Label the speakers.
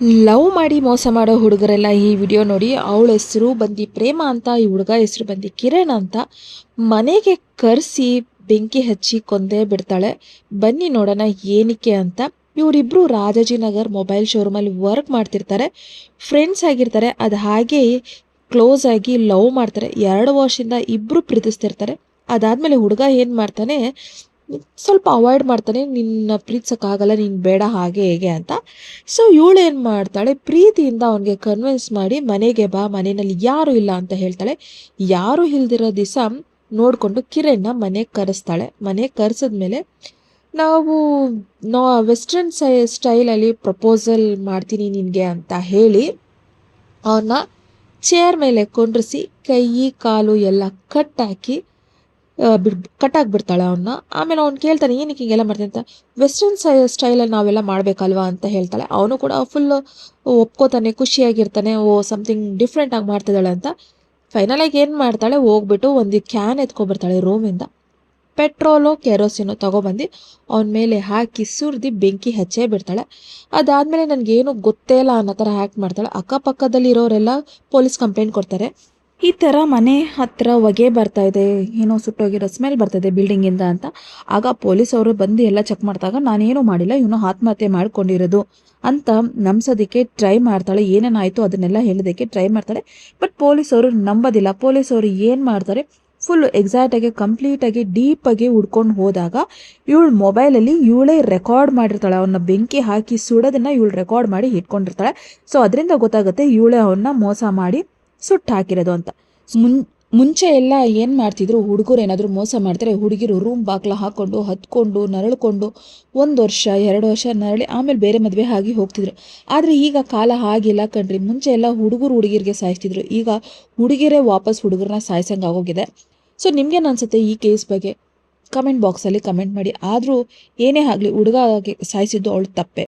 Speaker 1: Love ಮಾಡಿ ಮೋಸ ಮಾಡೋ ಹುಡುಗರೆಲ್ಲ ಈ ವಿಡಿಯೋ ನೋಡಿ. ಅವಳ ಹೆಸರು ಬಂದು ಪ್ರೇಮ ಅಂತ, ಈ ಹುಡುಗ ಹೆಸರು ಬಂದು ಕಿರಣ್ ಅಂತ. ಮನೆಗೆ ಕರೆಸಿ ಬೆಂಕಿ ಹಚ್ಚಿ ಕೊಂದೇ ಬಿಡ್ತಾಳೆ. ಬನ್ನಿ ನೋಡೋಣ ಏನಕ್ಕೆ ಅಂತ. ಇವರಿಬ್ರು ರಾಜಾಜಿನಗರ್ ಮೊಬೈಲ್ ಶೋರೂಮಲ್ಲಿ ವರ್ಕ್ ಮಾಡ್ತಿರ್ತಾರೆ, ಫ್ರೆಂಡ್ಸ್ ಆಗಿರ್ತಾರೆ. ಅದು ಹಾಗೆ ಕ್ಲೋಸ್ ಆಗಿ ಲವ್ ಮಾಡ್ತಾರೆ. 2 ವರ್ಷದಿಂದ ಇಬ್ಬರು ಪ್ರೀತಿಸ್ತಿರ್ತಾರೆ. ಅದಾದಮೇಲೆ ಹುಡುಗ ಏನು ಮಾಡ್ತಾನೆ, ಸ್ವಲ್ಪ ಅವಾಯ್ಡ್ ಮಾಡ್ತಾನೆ, ನಿನ್ನ ಪ್ರೀತಿಸೋಕ್ಕಾಗಲ್ಲ, ನೀನು ಬೇಡ ಹಾಗೆ ಹೇಗೆ ಅಂತ. ಸೊ ಇವಳು ಏನು ಮಾಡ್ತಾಳೆ, ಪ್ರೀತಿಯಿಂದ ಅವನಿಗೆ ಕನ್ವಿನ್ಸ್ ಮಾಡಿ ಮನೆಗೆ ಬಾ, ಮನೆಯಲ್ಲಿ ಯಾರೂ ಇಲ್ಲ ಅಂತ ಹೇಳ್ತಾಳೆ. ಯಾರೂ ಇಲ್ದಿರೋ ದಿವಸ ನೋಡಿಕೊಂಡು ಕಿರಣ್ನ ಮನೆಗೆ ಕರೆಸ್ತಾಳೆ. ಮನೆಗೆ ಕರೆಸಿದ್ಮೇಲೆ ನಾವು ವೆಸ್ಟರ್ನ್ ಸ್ಟೈಲಲ್ಲಿ ಪ್ರಪೋಸಲ್ ಮಾಡ್ತೀನಿ ನಿನಗೆ ಅಂತ ಹೇಳಿ ಅವನ್ನ ಚೇರ್ ಮೇಲೆ ಕುಂಡ್ರಿಸಿ ಕೈ ಕಾಲು ಎಲ್ಲ ಕಟ್ಟಾಕಿ ಕಟ್ಟಾಕ್ಬಿಡ್ತಾಳೆ ಅವನ್ನ. ಆಮೇಲೆ ಅವ್ನು ಕೇಳ್ತಾನೆ, ಏನಕ್ಕೆ ಹಿಂಗೆಲ್ಲ ಮಾಡ್ತೀನಿ ಅಂತ. ವೆಸ್ಟರ್ನ್ ಸ್ಟೈಲಲ್ಲಿ ನಾವೆಲ್ಲ ಮಾಡಬೇಕಲ್ವಾ ಅಂತ ಹೇಳ್ತಾಳೆ. ಅವನು ಕೂಡ ಫುಲ್ ಒಪ್ಕೋತಾನೆ, ಖುಷಿಯಾಗಿರ್ತಾನೆ. ಸಮಥಿಂಗ್ ಡಿಫ್ರೆಂಟಾಗಿ ಮಾಡ್ತಿದ್ದಾಳೆ ಅಂತ. ಫೈನಲಾಗಿ ಏನು ಮಾಡ್ತಾಳೆ, ಹೋಗ್ಬಿಟ್ಟು ಒಂದು ಕ್ಯಾನ್ ಎತ್ಕೊಬರ್ತಾಳೆ ರೂಮಿಂದ. ಪೆಟ್ರೋಲು ಕೆರೋಸಿನು ತೊಗೊಬಂದು ಅವನ ಮೇಲೆ ಹಾಕಿ ಸುರಿದು ಬೆಂಕಿ ಹಚ್ಚೇ ಬಿಡ್ತಾಳೆ. ಅದಾದಮೇಲೆ ನನಗೇನು ಗೊತ್ತೇ ಇಲ್ಲ ಅನ್ನೋ ಥರ ಹ್ಯಾಕ್ ಮಾಡ್ತಾಳೆ. ಅಕ್ಕಪಕ್ಕದಲ್ಲಿರೋರೆಲ್ಲ ಪೊಲೀಸ್ ಕಂಪ್ಲೇಂಟ್ ಕೊಡ್ತಾರೆ. ಈ ಥರ ಮನೆ ಹತ್ತಿರ ಹೊಗೆ ಬರ್ತಾ ಇದೆ, ಏನೋ ಸುಟ್ಟೋಗಿರೋ ಸ್ಮೆಲ್ ಬರ್ತಾಯಿದೆ ಬಿಲ್ಡಿಂಗಿಂದ ಅಂತ. ಆಗ ಪೊಲೀಸವರು ಬಂದು ಎಲ್ಲ ಚೆಕ್ ಮಾಡಿದಾಗ ನಾನೇನು ಮಾಡಿಲ್ಲ, ಇವನು ಆತ್ಮಹತ್ಯೆ ಮಾಡ್ಕೊಂಡಿರೋದು ಅಂತ ನಂಬಿಸೋದಕ್ಕೆ ಟ್ರೈ ಮಾಡ್ತಾಳೆ. ಏನೇನಾಯಿತು ಅದನ್ನೆಲ್ಲ ಹೇಳೋದಕ್ಕೆ ಟ್ರೈ ಮಾಡ್ತಾಳೆ. ಬಟ್ ಪೊಲೀಸವರು ನಂಬೋದಿಲ್ಲ. ಪೊಲೀಸವರು ಏನು ಮಾಡ್ತಾರೆ, ಫುಲ್ ಎಕ್ಸಾಕ್ಟಾಗಿ ಕಂಪ್ಲೀಟಾಗಿ ಡೀಪಾಗಿ ಹುಡ್ಕೊಂಡು ಹೋದಾಗ ಇವಳು ಮೊಬೈಲಲ್ಲಿ ಇವಳೇ ರೆಕಾರ್ಡ್ ಮಾಡಿರ್ತಾಳೆ. ಅವನ್ನ ಬೆಂಕಿ ಹಾಕಿ ಸುಡೋದನ್ನು ಇವಳು ರೆಕಾರ್ಡ್ ಮಾಡಿ ಇಟ್ಕೊಂಡಿರ್ತಾಳೆ. ಸೊ ಅದರಿಂದ ಗೊತ್ತಾಗುತ್ತೆ ಇವಳೇ ಅವನ್ನ ಮೋಸ ಮಾಡಿ ಸುಟ್ಟು ಹಾಕಿರೋದು ಅಂತ. ಮುಂಚೆ ಎಲ್ಲ ಏನು ಮಾಡ್ತಿದ್ರು, ಹುಡುಗರು ಏನಾದರೂ ಮೋಸ ಮಾಡ್ತಾರೆ, ಹುಡುಗಿರು ರೂಮ್ ಬಾಕ್ಲ ಹಾಕ್ಕೊಂಡು ಹತ್ಕೊಂಡು ನರಳ್ಕೊಂಡು 1 ವರ್ಷ 2 ವರ್ಷ ನರಳಿ ಆಮೇಲೆ ಬೇರೆ ಮದುವೆ ಆಗಿ ಹೋಗ್ತಿದ್ರು. ಆದರೆ ಈಗ ಕಾಲ ಹಾಗಿಲ್ಲ ಕಣ್ರಿ. ಮುಂಚೆ ಎಲ್ಲ ಹುಡುಗರಿಗೆ ಸಾಯಿಸ್ತಿದ್ರು, ಈಗ ಹುಡುಗಿರೇ ವಾಪಸ್ ಹುಡುಗರನ್ನ ಸಾಯಿಸಂಗೆ ಆಗೋಗಿದೆ. ಸೊ ನಿಮ್ಗೇನು ಅನಿಸುತ್ತೆ ಈ ಕೇಸ್ ಬಗ್ಗೆ? ಕಮೆಂಟ್ ಬಾಕ್ಸಲ್ಲಿ ಕಮೆಂಟ್ ಮಾಡಿ. ಆದರೂ ಏನೇ ಆಗಲಿ ಹುಡುಗ ಸಾಯಿಸಿದ್ದು ಅವಳು ತಪ್ಪೆ.